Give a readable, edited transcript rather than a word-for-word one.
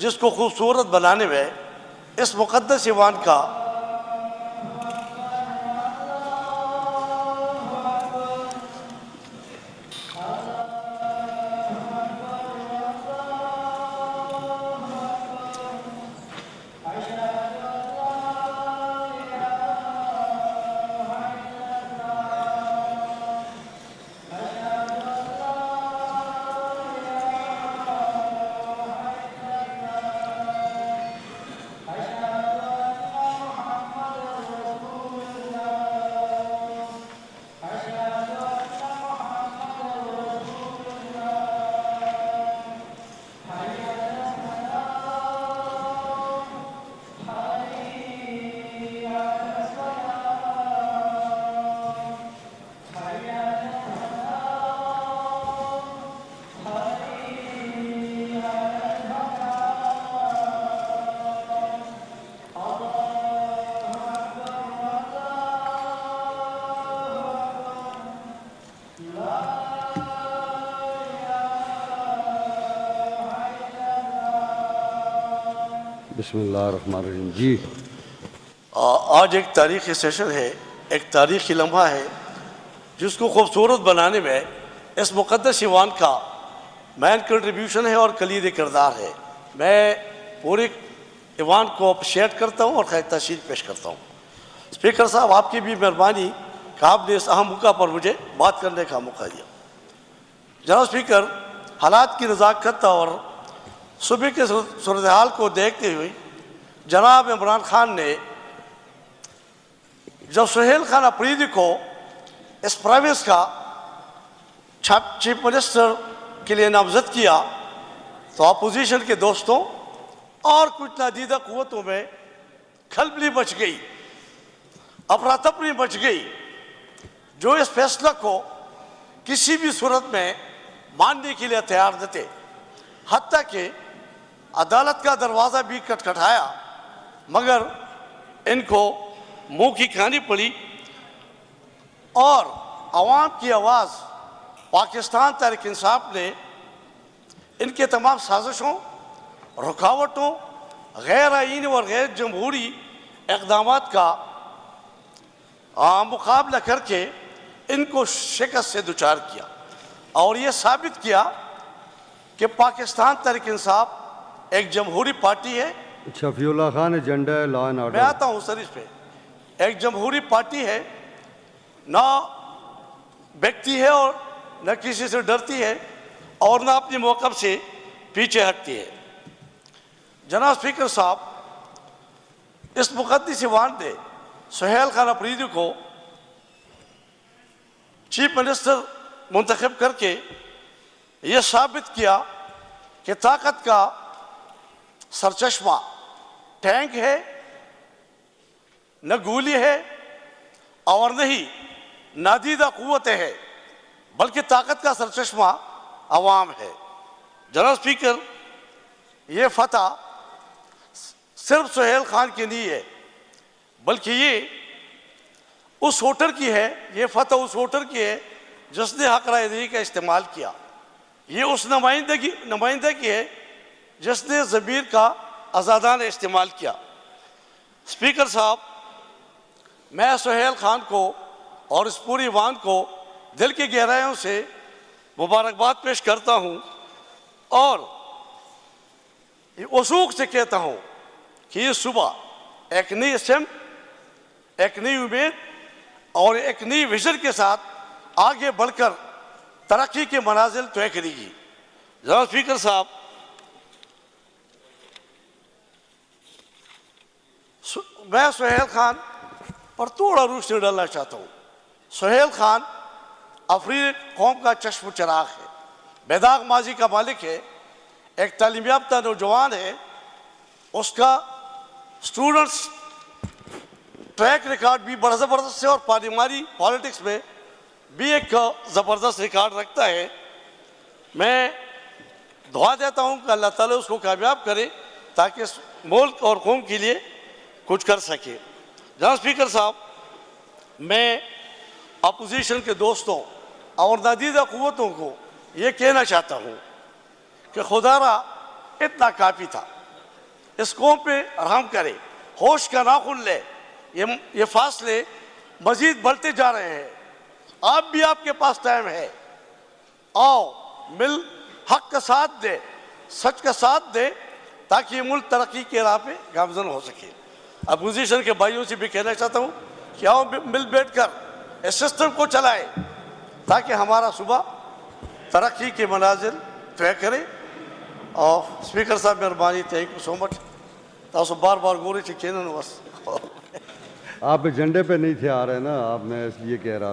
جس کو خوبصورت بنانے میں اس مقدس ایوان کا بسم اللہ الرحمن الرحیم. جی آج ایک تاریخی سیشن ہے، ایک تاریخی لمحہ ہے جس کو خوبصورت بنانے میں اس مقدس ایوان کا مین کنٹریبیوشن ہے اور کلید کردار ہے. میں پورے ایوان کو اپریشیٹ کرتا ہوں اور خیر تحسین پیش کرتا ہوں. اسپیکر صاحب، آپ کی بھی مہربانی کہ آپ نے اس اہم موقع پر مجھے بات کرنے کا موقع دیا. جناب اسپیکر، حالات کی نزاکت اور صوبے کے صورتحال کو دیکھتے ہوئے جناب عمران خان نے جب سہیل خان افریدی کو اس پروونس کا چیف منسٹر کے لیے نامزد کیا تو اپوزیشن کے دوستوں اور کچھ نادیدہ قوتوں میں کھلبلی مچ گئی، افراتفری مچ گئی، جو اس فیصلہ کو کسی بھی صورت میں ماننے کے لیے تیار نہ تھے. حتیٰ کہ عدالت کا دروازہ بھی کھٹکھٹایا مگر ان کو منہ کی کھانی پڑی اور عوام کی آواز پاکستان تحریک انصاف نے ان کے تمام سازشوں، رکاوٹوں، غیر آئینی اور غیر جمہوری اقدامات کا مقابلہ کر کے ان کو شکست سے دوچار کیا اور یہ ثابت کیا کہ پاکستان تحریک انصاف ایک جمہوری پارٹی ہے. شفیع اللہ خان ایجنڈا ہے لا اینڈ آرڈر. میں آتا ہوں سر اس پہ. ایک جمہوری پارٹی ہے، نہ بیکتی ہے اور نہ کسی سے ڈرتی ہے اور نہ اپنی موقف سے پیچھے ہٹتی ہے. جناب اسپیکر صاحب، اس مقدس ایوان نے سہیل خان افریدی کو چیف منسٹر منتخب کر کے یہ ثابت کیا کہ طاقت کا سرچشمہ ٹینک ہے، نہ گولی ہے اور نہ ہی نادیدہ قوتیں ہے، بلکہ طاقت کا سرچشمہ عوام ہے. جناب اسپیکر، یہ فتح صرف سہیل خان کی نہیں ہے بلکہ یہ اس ووٹر کی ہے، یہ فتح اس ووٹر کی ہے جس نے حق رائے دہی کا استعمال کیا. یہ اس نمائندہ کی ہے جس نے ضمیر کا آزادانہ استعمال کیا. اسپیکر صاحب، میں سہیل خان کو اور اس پوری ایوان کو دل کی گہرائیوں سے مبارکباد پیش کرتا ہوں اور وثوق سے کہتا ہوں کہ یہ صبح ایک نئی اسمت، ایک نئی امید اور ایک نئی ویژن کے ساتھ آگے بڑھ کر ترقی کے منازل طے کرے گی. جناب اسپیکر صاحب، میں سہیل خان پر تھوڑا روشنی ڈالنا چاہتا ہوں. سہیل خان افریدی قوم کا چشم و چراغ ہے، بیداغ ماضی کا مالک ہے، ایک تعلیم یافتہ نوجوان ہے. اس کا اسٹوڈنٹس ٹریک ریکارڈ بھی بڑا زبردست ہے اور پارلیمانی پالیٹکس میں بھی ایک زبردست ریکارڈ رکھتا ہے. میں دعا دیتا ہوں کہ اللہ تعالیٰ اس کو کامیاب کرے تاکہ اس ملک اور قوم کے لیے کچھ کر سکے. جناب اسپیکر صاحب، میں اپوزیشن کے دوستوں اور نادیدہ قوتوں کو یہ کہنا چاہتا ہوں کہ خدا را اتنا کافی تھا. اس قوم پہ رحم کرے، ہوش کا ناخن لے۔ یہ فاصلے مزید بڑھتے جا رہے ہیں، آپ بھی آپ کے پاس ٹائم ہے، آؤ مل حق کا ساتھ دے، سچ کا ساتھ دے، تاکہ یہ ملک ترقی کے راہ پہ گامزن ہو سکے۔ اپوزیشن کے بھائیوں سے بھی کہنا چاہتا ہوں کہ آؤ مل بیٹھ کر اس سسٹم کو چلائیں، تاکہ ہمارا صوبہ ترقی کے مناظر طے کرے۔ اور اسپیکر صاحب مہربانی، تھینک یو سو مچ۔ تاسو بار بار گوری سے کہنا بس آپ ایجنڈے پہ نہیں تھے آ رہے نا آپ، میں اس لیے کہہ رہا